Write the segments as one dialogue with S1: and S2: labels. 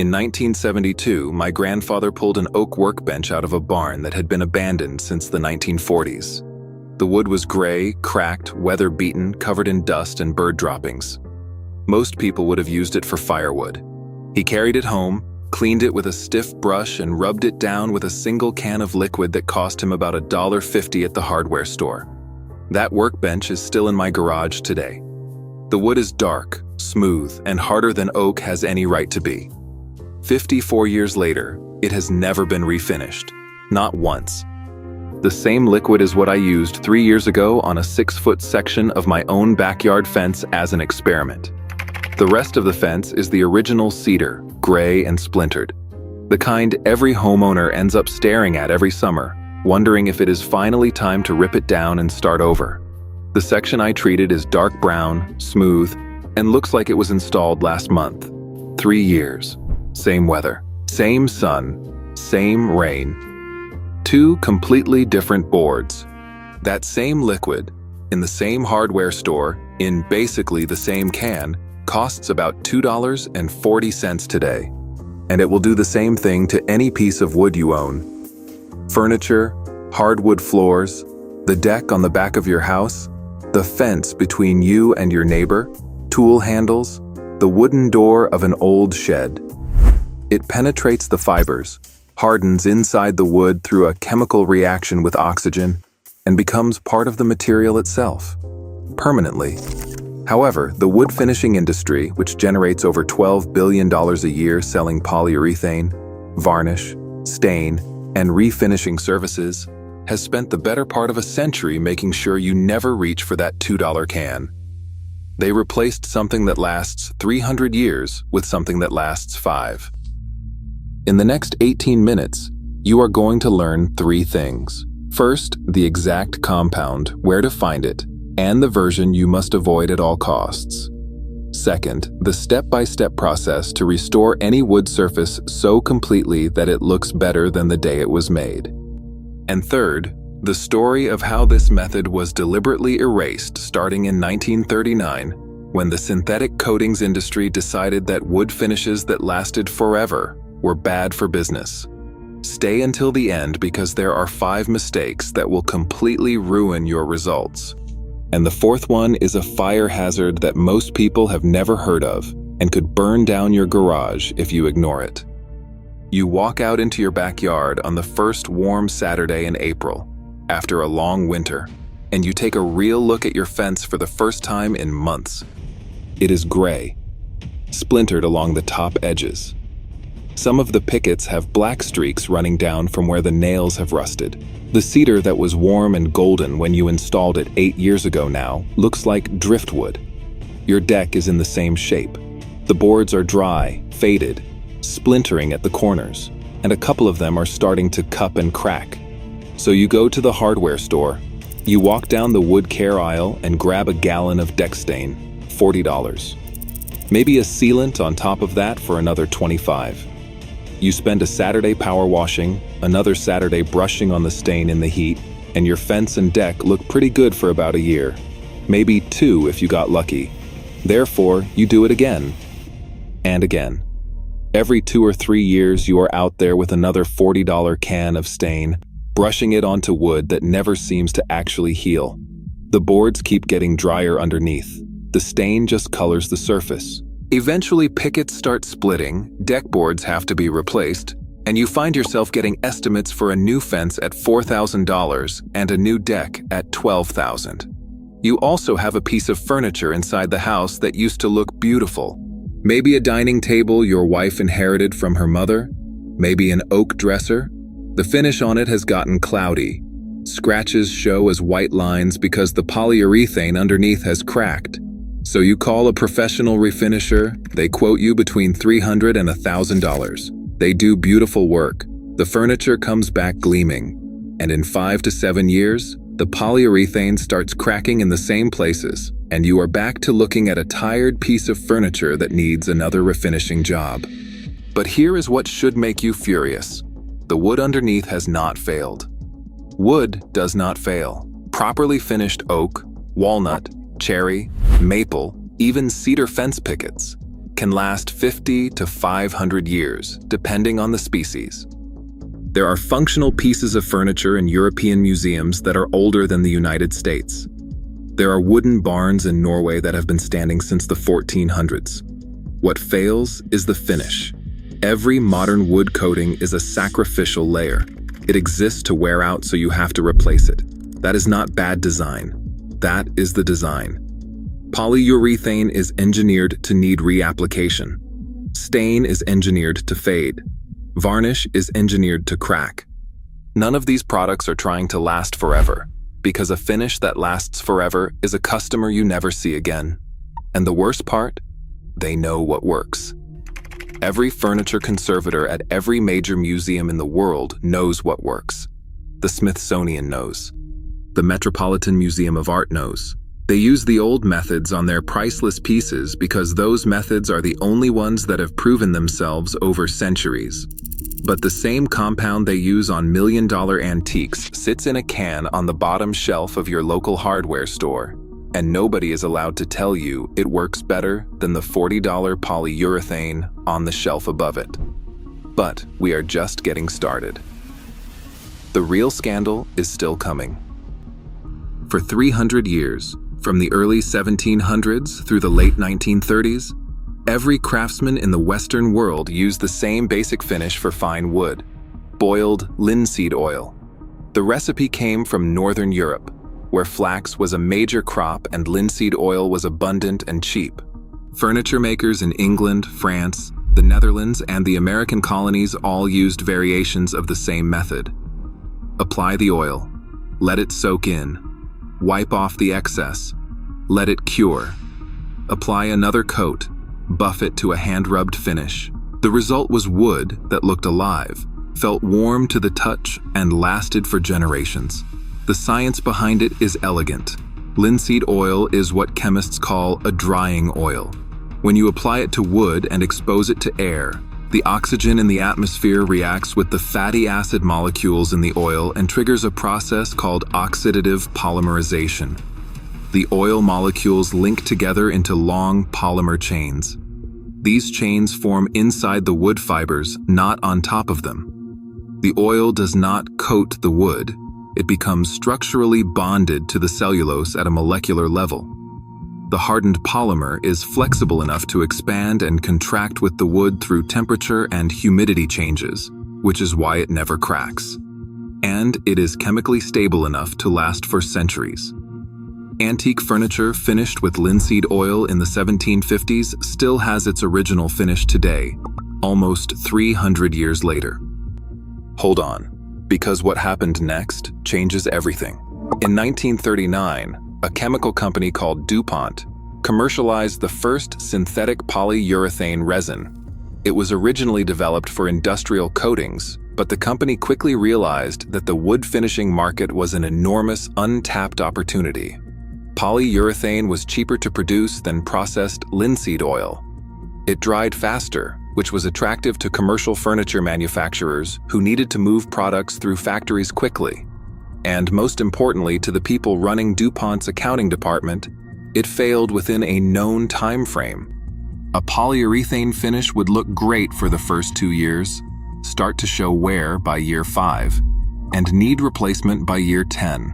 S1: In 1972, my grandfather pulled an oak workbench out of a barn that had been abandoned since the 1940s. The wood was gray, cracked, weather-beaten, covered in dust and bird droppings. Most people would have used it for firewood. He carried it home, cleaned it with a stiff brush, and rubbed it down with a single can of liquid that cost him about $1.50 at the hardware store. That workbench is still in my garage today. The wood is dark, smooth, and harder than oak has any right to be. 54 years later, it has never been refinished. Not once. The same liquid is what I used 3 years ago on a 6-foot section of my own backyard fence as an experiment. The rest of the fence is the original cedar, gray and splintered. The kind every homeowner ends up staring at every summer, wondering if it is finally time to rip it down and start over. The section I treated is dark brown, smooth, and looks like it was installed last month. 3 years. Same weather, same sun, same rain. 2 completely different boards. That same liquid, in the same hardware store, in basically the same can, costs about $2.40 today. And it will do the same thing to any piece of wood you own. Furniture, hardwood floors, the deck on the back of your house, the fence between you and your neighbor, tool handles, the wooden door of an old shed. It penetrates the fibers, hardens inside the wood through a chemical reaction with oxygen, and becomes part of the material itself, permanently. However, the wood finishing industry, which generates over $12 billion a year selling polyurethane, varnish, stain, and refinishing services, has spent the better part of a century making sure you never reach for that $2 can. They replaced something that lasts 300 years with something that lasts 5. In the next 18 minutes, you are going to learn 3 things. First, the exact compound, where to find it, and the version you must avoid at all costs. Second, the step-by-step process to restore any wood surface so completely that it looks better than the day it was made. And third, the story of how this method was deliberately erased starting in 1939, when the synthetic coatings industry decided that wood finishes that lasted forever were bad for business. Stay until the end because there are 5 mistakes that will completely ruin your results. And the 4th one is a fire hazard that most people have never heard of and could burn down your garage if you ignore it. You walk out into your backyard on the first warm Saturday in April, after a long winter, and you take a real look at your fence for the first time in months. It is gray, splintered along the top edges. Some of the pickets have black streaks running down from where the nails have rusted. The cedar that was warm and golden when you installed it 8 years ago now looks like driftwood. Your deck is in the same shape. The boards are dry, faded, splintering at the corners, and a couple of them are starting to cup and crack. So you go to the hardware store, you walk down the wood care aisle and grab a gallon of deck stain, $40. Maybe a sealant on top of that for another $25. You spend a Saturday power washing, another Saturday brushing on the stain in the heat, and your fence and deck look pretty good for about a year. Maybe 2 if you got lucky. Therefore, you do it again. And again. Every 2 or 3 years you are out there with another $40 can of stain, brushing it onto wood that never seems to actually heal. The boards keep getting drier underneath. The stain just colors the surface. Eventually, pickets start splitting, deck boards have to be replaced, and you find yourself getting estimates for a new fence at $4,000 and a new deck at $12,000. You also have a piece of furniture inside the house that used to look beautiful. Maybe a dining table your wife inherited from her mother, maybe an oak dresser. The finish on it has gotten cloudy. Scratches show as white lines because the polyurethane underneath has cracked. So you call a professional refinisher, they quote you between $300 and $1,000. They do beautiful work. The furniture comes back gleaming. And in 5 to 7 years, the polyurethane starts cracking in the same places, and you are back to looking at a tired piece of furniture that needs another refinishing job. But here is what should make you furious. The wood underneath has not failed. Wood does not fail. Properly finished oak, walnut, cherry, maple, even cedar fence pickets can last 50 to 500 years, depending on the species. There are functional pieces of furniture in European museums that are older than the United States. There are wooden barns in Norway that have been standing since the 1400s. What fails is the finish. Every modern wood coating is a sacrificial layer. It exists to wear out, so you have to replace it. That is not bad design. That is the design. Polyurethane is engineered to need reapplication. Stain is engineered to fade. Varnish is engineered to crack. None of these products are trying to last forever, because a finish that lasts forever is a customer you never see again. And the worst part? They know what works. Every furniture conservator at every major museum in the world knows what works. The Smithsonian knows. The Metropolitan Museum of Art knows. They use the old methods on their priceless pieces because those methods are the only ones that have proven themselves over centuries. But the same compound they use on million-dollar antiques sits in a can on the bottom shelf of your local hardware store, and nobody is allowed to tell you it works better than the $40 polyurethane on the shelf above it. But we are just getting started. The real scandal is still coming. For 300 years, from the early 1700s through the late 1930s, every craftsman in the Western world used the same basic finish for fine wood: boiled linseed oil. The recipe came from Northern Europe, where flax was a major crop and linseed oil was abundant and cheap. Furniture makers in England, France, the Netherlands, and the American colonies all used variations of the same method. Apply the oil, let it soak in, wipe off the excess, let it cure. Apply another coat, buff it to a hand-rubbed finish. The result was wood that looked alive, felt warm to the touch, and lasted for generations. The science behind it is elegant. Linseed oil is what chemists call a drying oil. When you apply it to wood and expose it to air, the oxygen in the atmosphere reacts with the fatty acid molecules in the oil and triggers a process called oxidative polymerization. The oil molecules link together into long polymer chains. These chains form inside the wood fibers, not on top of them. The oil does not coat the wood. It becomes structurally bonded to the cellulose at a molecular level. The hardened polymer is flexible enough to expand and contract with the wood through temperature and humidity changes, which is why it never cracks. And it is chemically stable enough to last for centuries. Antique furniture finished with linseed oil in the 1750s still has its original finish today, almost 300 years later. Hold on, because what happened next changes everything. In 1939, a chemical company called DuPont commercialized the first synthetic polyurethane resin. It was originally developed for industrial coatings, but the company quickly realized that the wood finishing market was an enormous untapped opportunity. Polyurethane was cheaper to produce than processed linseed oil. It dried faster, which was attractive to commercial furniture manufacturers who needed to move products through factories quickly. And most importantly to the people running DuPont's accounting department, it failed within a known time frame. A polyurethane finish would look great for the first 2 years, start to show wear by year 5, and need replacement by year 10.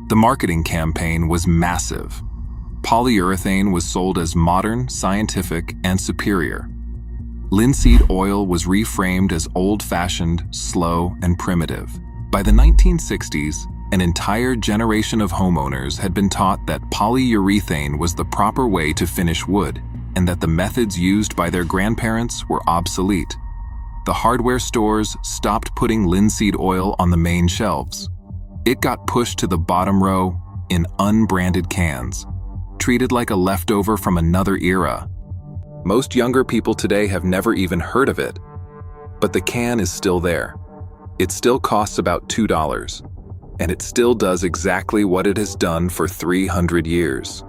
S1: The marketing campaign was massive. Polyurethane was sold as modern, scientific, and superior. Linseed oil was reframed as old-fashioned, slow, and primitive. By the 1960s, an entire generation of homeowners had been taught that polyurethane was the proper way to finish wood, and that the methods used by their grandparents were obsolete. The hardware stores stopped putting linseed oil on the main shelves. It got pushed to the bottom row in unbranded cans, treated like a leftover from another era. Most younger people today have never even heard of it, but the can is still there. It still costs about $2, and it still does exactly what it has done for 300 years.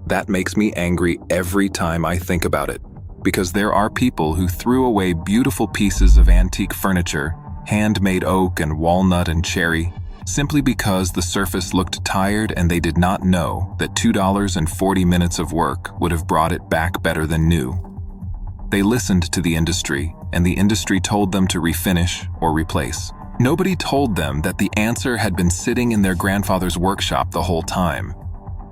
S1: That makes me angry every time I think about it, because there are people who threw away beautiful pieces of antique furniture, handmade oak and walnut and cherry, simply because the surface looked tired and they did not know that $2.40 of work would have brought it back better than new. They listened to the industry, and the industry told them to refinish or replace. Nobody told them that the answer had been sitting in their grandfather's workshop the whole time.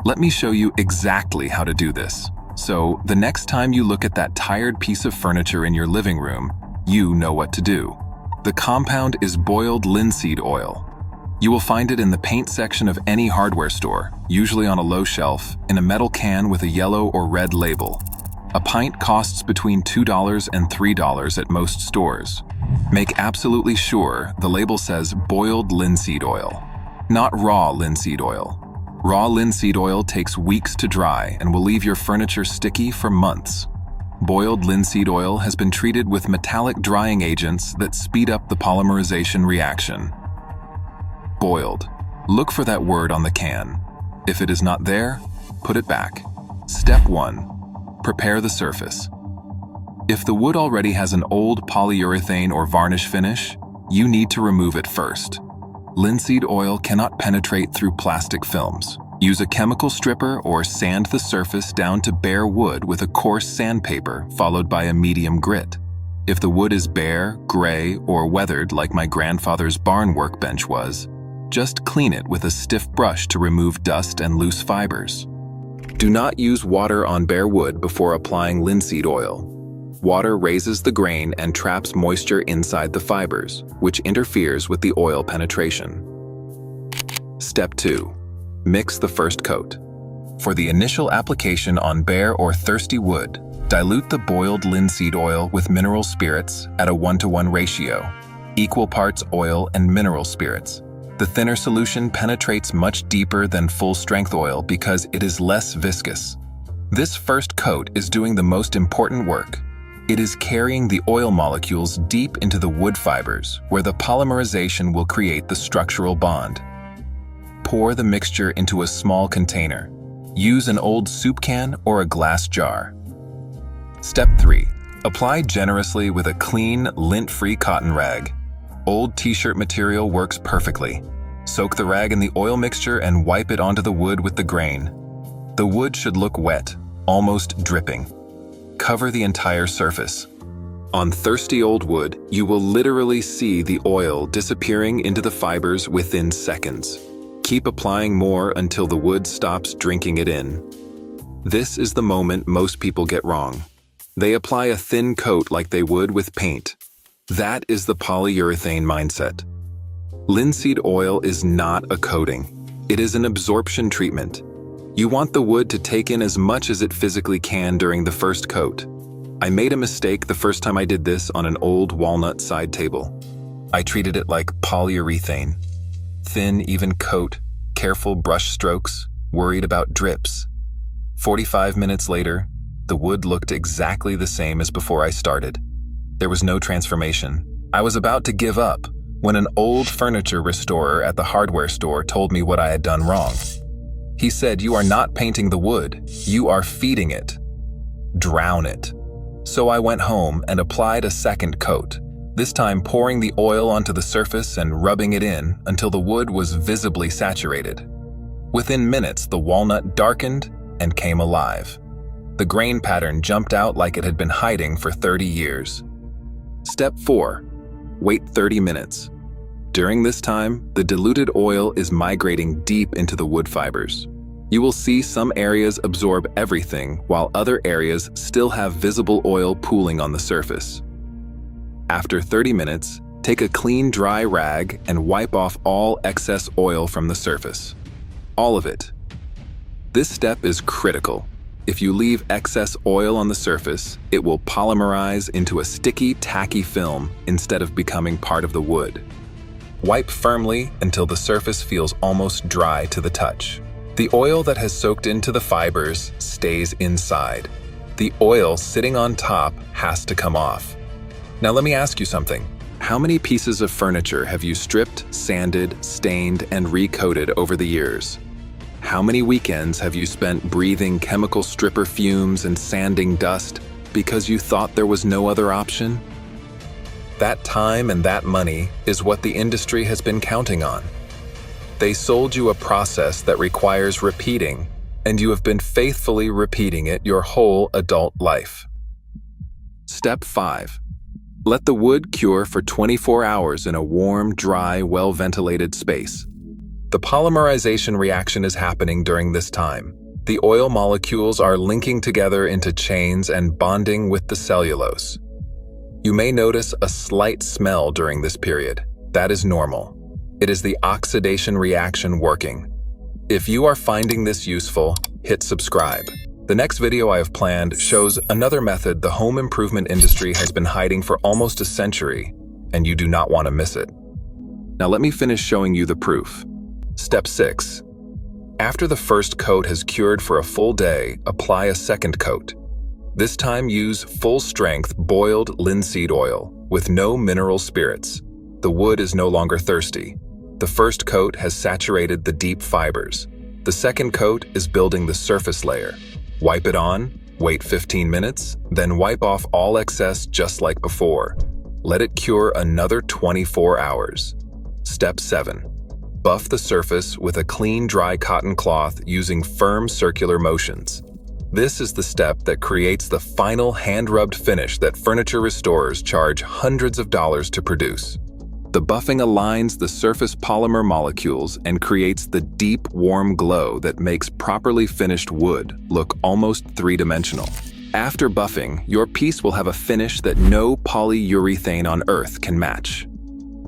S1: Let me show you exactly how to do this. So, the next time you look at that tired piece of furniture in your living room, you know what to do. The compound is boiled linseed oil. You will find it in the paint section of any hardware store, usually on a low shelf, in a metal can with a yellow or red label. A pint costs between $2 and $3 at most stores. Make absolutely sure the label says boiled linseed oil, not raw linseed oil. Raw linseed oil takes weeks to dry and will leave your furniture sticky for months. Boiled linseed oil has been treated with metallic drying agents that speed up the polymerization reaction. Boiled. Look for that word on the can. If it is not there, put it back. Step 1. Prepare the surface. If the wood already has an old polyurethane or varnish finish, you need to remove it first. Linseed oil cannot penetrate through plastic films. Use a chemical stripper or sand the surface down to bare wood with a coarse sandpaper followed by a medium grit. If the wood is bare, gray, or weathered like my grandfather's barn workbench was, just clean it with a stiff brush to remove dust and loose fibers. Do not use water on bare wood before applying linseed oil. Water raises the grain and traps moisture inside the fibers, which interferes with the oil penetration. Step 2. Mix the first coat. For the initial application on bare or thirsty wood, dilute the boiled linseed oil with mineral spirits at a 1-to-1 ratio, equal parts oil and mineral spirits. The thinner solution penetrates much deeper than full-strength oil because it is less viscous. This first coat is doing the most important work. It is carrying the oil molecules deep into the wood fibers, where the polymerization will create the structural bond. Pour the mixture into a small container. Use an old soup can or a glass jar. Step 3. Apply generously with a clean, lint-free cotton rag. Old t-shirt material works perfectly. Soak the rag in the oil mixture and wipe it onto the wood with the grain. The wood should look wet, almost dripping. Cover the entire surface. On thirsty old wood, you will literally see the oil disappearing into the fibers within seconds. Keep applying more until the wood stops drinking it in. This is the moment most people get wrong. They apply a thin coat like they would with paint. That is the polyurethane mindset. Linseed oil is not a coating. It is an absorption treatment. You want the wood to take in as much as it physically can during the first coat. I made a mistake the first time I did this on an old walnut side table. I treated it like polyurethane. Thin, even coat, careful brush strokes, worried about drips. 45 minutes later, the wood looked exactly the same as before I started. There was no transformation. I was about to give up when an old furniture restorer at the hardware store told me what I had done wrong. He said, "You are not painting the wood, you are feeding it. Drown it." So I went home and applied a second coat, this time pouring the oil onto the surface and rubbing it in until the wood was visibly saturated. Within minutes, the walnut darkened and came alive. The grain pattern jumped out like it had been hiding for 30 years. Step 4. Wait 30 minutes. During this time, the diluted oil is migrating deep into the wood fibers. You will see some areas absorb everything, while other areas still have visible oil pooling on the surface. After 30 minutes, take a clean dry rag and wipe off all excess oil from the surface. All of it. This step is critical. If you leave excess oil on the surface, it will polymerize into a sticky, tacky film instead of becoming part of the wood. Wipe firmly until the surface feels almost dry to the touch. The oil that has soaked into the fibers stays inside. The oil sitting on top has to come off. Now let me ask you something. How many pieces of furniture have you stripped, sanded, stained, and recoated over the years? How many weekends have you spent breathing chemical stripper fumes and sanding dust because you thought there was no other option? That time and that money is what the industry has been counting on. They sold you a process that requires repeating, and you have been faithfully repeating it your whole adult life. Step 5. Let the wood cure for 24 hours in a warm, dry, well-ventilated space. The polymerization reaction is happening during this time. The oil molecules are linking together into chains and bonding with the cellulose. You may notice a slight smell during this period. That is normal. It is the oxidation reaction working. If you are finding this useful, hit subscribe. The next video I have planned shows another method the home improvement industry has been hiding for almost a century, and you do not want to miss it. Now let me finish showing you the proof. Step 6. After the first coat has cured for a full day, apply a second coat. This time use full-strength boiled linseed oil with no mineral spirits. The wood is no longer thirsty. The first coat has saturated the deep fibers. The second coat is building the surface layer. Wipe it on, wait 15 minutes, then wipe off all excess just like before. Let it cure another 24 hours. Step 7. Buff the surface with a clean, dry cotton cloth using firm circular motions. This is the step that creates the final hand-rubbed finish that furniture restorers charge hundreds of dollars to produce. The buffing aligns the surface polymer molecules and creates the deep, warm glow that makes properly finished wood look almost three-dimensional. After buffing, your piece will have a finish that no polyurethane on earth can match.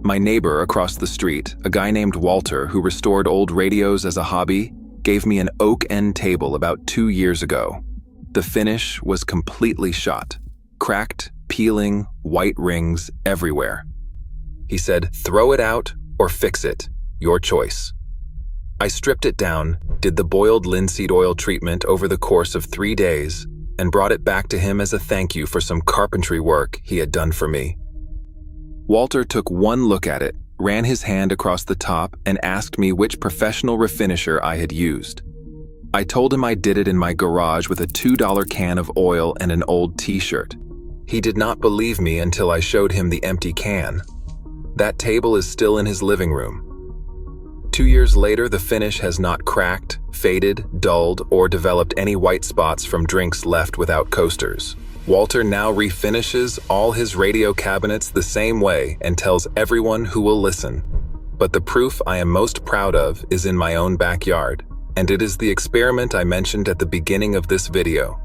S1: My neighbor across the street, a guy named Walter who restored old radios as a hobby, gave me an oak end table about 2 years ago. The finish was completely shot. Cracked, peeling, white rings everywhere. He said, "Throw it out or fix it, your choice." I stripped it down, did the boiled linseed oil treatment over the course of 3 days, and brought it back to him as a thank you for some carpentry work he had done for me. Walter took one look at it, ran his hand across the top, and asked me which professional refinisher I had used. I told him I did it in my garage with a $2 can of oil and an old t-shirt. He did not believe me until I showed him the empty can. That table is still in his living room. 2 years later, the finish has not cracked, faded, dulled, or developed any white spots from drinks left without coasters. Walter now refinishes all his radio cabinets the same way and tells everyone who will listen. But the proof I am most proud of is in my own backyard, and it is the experiment I mentioned at the beginning of this video.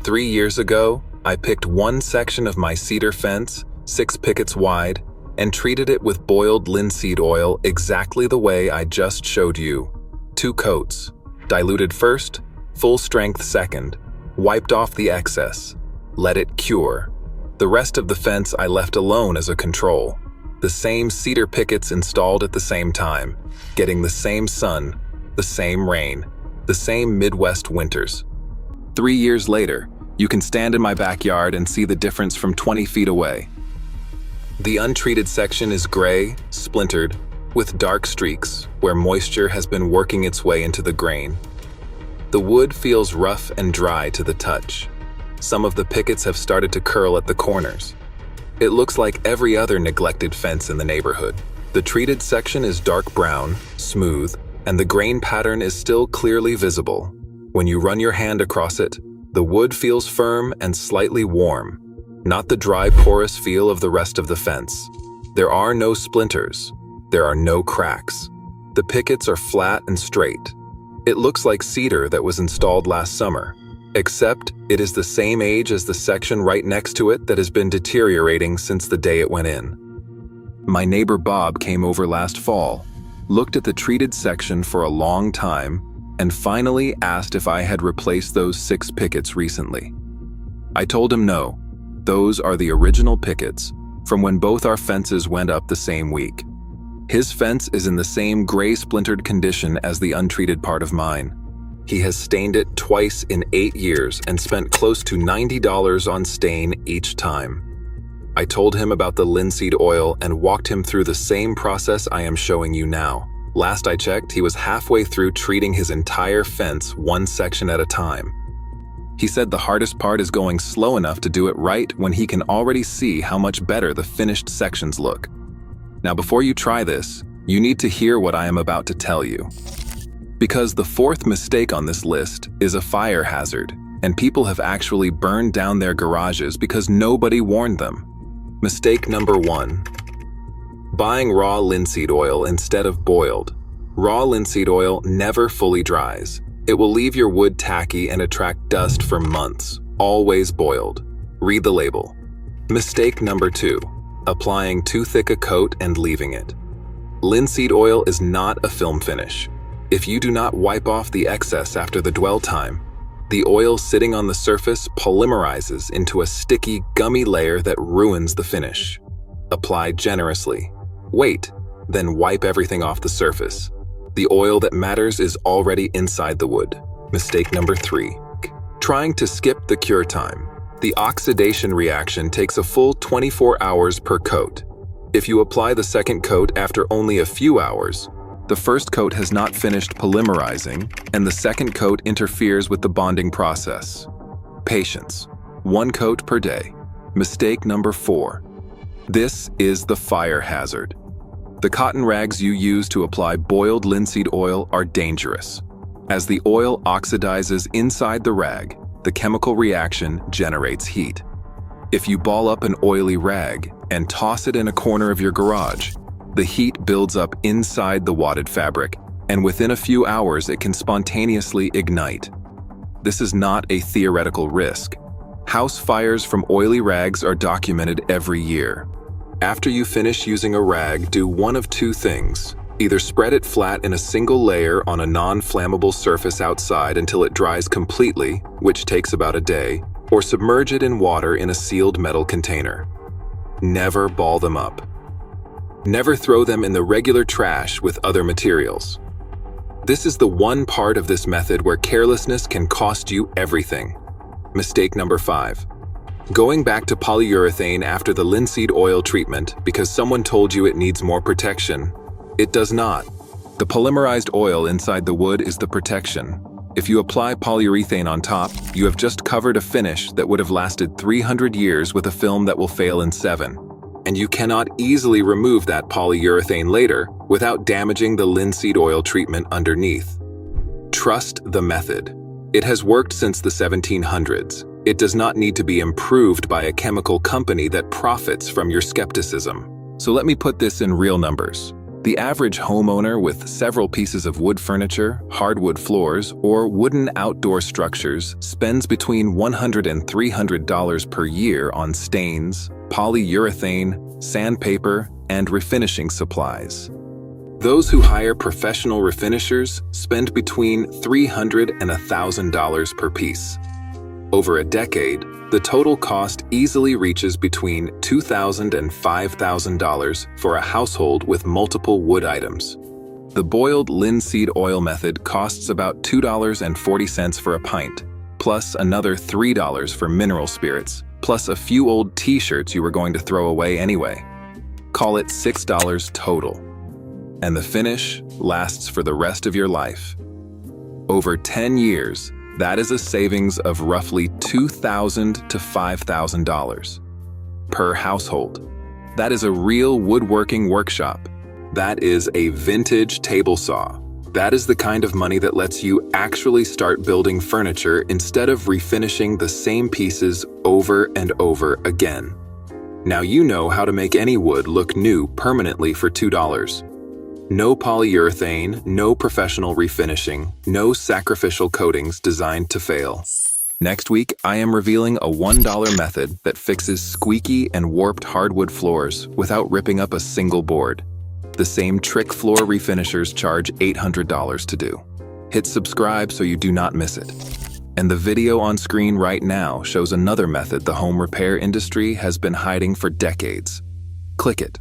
S1: 3 years ago, I picked one section of my cedar fence, 6 pickets wide, and treated it with boiled linseed oil exactly the way I just showed you. 2 coats, diluted first, full strength second, wiped off the excess, let it cure. The rest of the fence I left alone as a control. The same cedar pickets installed at the same time, getting the same sun, the same rain, the same Midwest winters. 3 years later, you can stand in my backyard and see the difference from 20 feet away. The untreated section is gray, splintered, with dark streaks where moisture has been working its way into the grain. The wood feels rough and dry to the touch. Some of the pickets have started to curl at the corners. It looks like every other neglected fence in the neighborhood. The treated section is dark brown, smooth, and the grain pattern is still clearly visible. When you run your hand across it, the wood feels firm and slightly warm, not the dry, porous feel of the rest of the fence. There are no splinters. There are no cracks. The pickets are flat and straight. It looks like cedar that was installed last summer, except it is the same age as the section right next to it that has been deteriorating since the day it went in. My neighbor Bob came over last fall, looked at the treated section for a long time, and finally asked if I had replaced those 6 pickets recently. I told him no. Those are the original pickets from when both our fences went up the same week. His fence is in the same gray splintered condition as the untreated part of mine. He has stained it twice in 8 years and spent close to $90 on stain each time. I told him about the linseed oil and walked him through the same process I am showing you now. Last I checked, he was halfway through treating his entire fence one section at a time. He said the hardest part is going slow enough to do it right when he can already see how much better the finished sections look. Now before you try this, You need to hear what I am about to tell you. Because the fourth mistake on this list is a fire hazard, and people have actually burned down their garages because nobody warned them. Mistake number 1. Buying raw linseed oil instead of boiled. Raw linseed oil never fully dries. It will leave your wood tacky and attract dust for months. Always boiled. Read the label. Mistake number 2. Applying too thick a coat and leaving it. Linseed oil is not a film finish. If you do not wipe off the excess after the dwell time, the oil sitting on the surface polymerizes into a sticky, gummy layer that ruins the finish. Apply generously. Wait, then wipe everything off the surface. The oil that matters is already inside the wood. Mistake number 3. Trying to skip the cure time. The oxidation reaction takes a full 24 hours per coat. If you apply the second coat after only a few hours, the first coat has not finished polymerizing, and the second coat interferes with the bonding process. Patience. 1 coat per day. Mistake number 4. This is the fire hazard. The cotton rags you use to apply boiled linseed oil are dangerous. As the oil oxidizes inside the rag, the chemical reaction generates heat. If you ball up an oily rag and toss it in a corner of your garage, the heat builds up inside the wadded fabric, and within a few hours it can spontaneously ignite. This is not a theoretical risk. House fires from oily rags are documented every year. After you finish using a rag, do one of 2 things. Either spread it flat in a single layer on a non-flammable surface outside until it dries completely, which takes about a day, or submerge it in water in a sealed metal container. Never ball them up. Never throw them in the regular trash with other materials. This is the one part of this method where carelessness can cost you everything. Mistake number 5. Going back to polyurethane after the linseed oil treatment because someone told you it needs more protection. It does not. The polymerized oil inside the wood is the protection. If you apply polyurethane on top, you have just covered a finish that would have lasted 300 years with a film that will fail in 7. And you cannot easily remove that polyurethane later without damaging the linseed oil treatment underneath. Trust the method. It has worked since the 1700s. It does not need to be improved by a chemical company that profits from your skepticism. So let me put this in real numbers. The average homeowner with several pieces of wood furniture, hardwood floors, or wooden outdoor structures spends between $100 and $300 per year on stains, polyurethane, sandpaper, and refinishing supplies. Those who hire professional refinishers spend between $300 and $1,000 per piece. Over a decade, the total cost easily reaches between $2,000 and $5,000 for a household with multiple wood items. The boiled linseed oil method costs about $2.40 for a pint, plus another $3 for mineral spirits, plus a few old t-shirts you were going to throw away anyway. Call it $6 total. And the finish lasts for the rest of your life. Over 10 years, that is a savings of roughly $2,000 to $5,000 per household. That is a real woodworking workshop. That is a vintage table saw. That is the kind of money that lets you actually start building furniture instead of refinishing the same pieces over and over again. Now you know how to make any wood look new permanently for $2. No polyurethane, no professional refinishing, no sacrificial coatings designed to fail. Next week, I am revealing a $1 method that fixes squeaky and warped hardwood floors without ripping up a single board. The same trick floor refinishers charge $800 to do. Hit subscribe so you do not miss it. And the video on screen right now shows another method the home repair industry has been hiding for decades. Click it.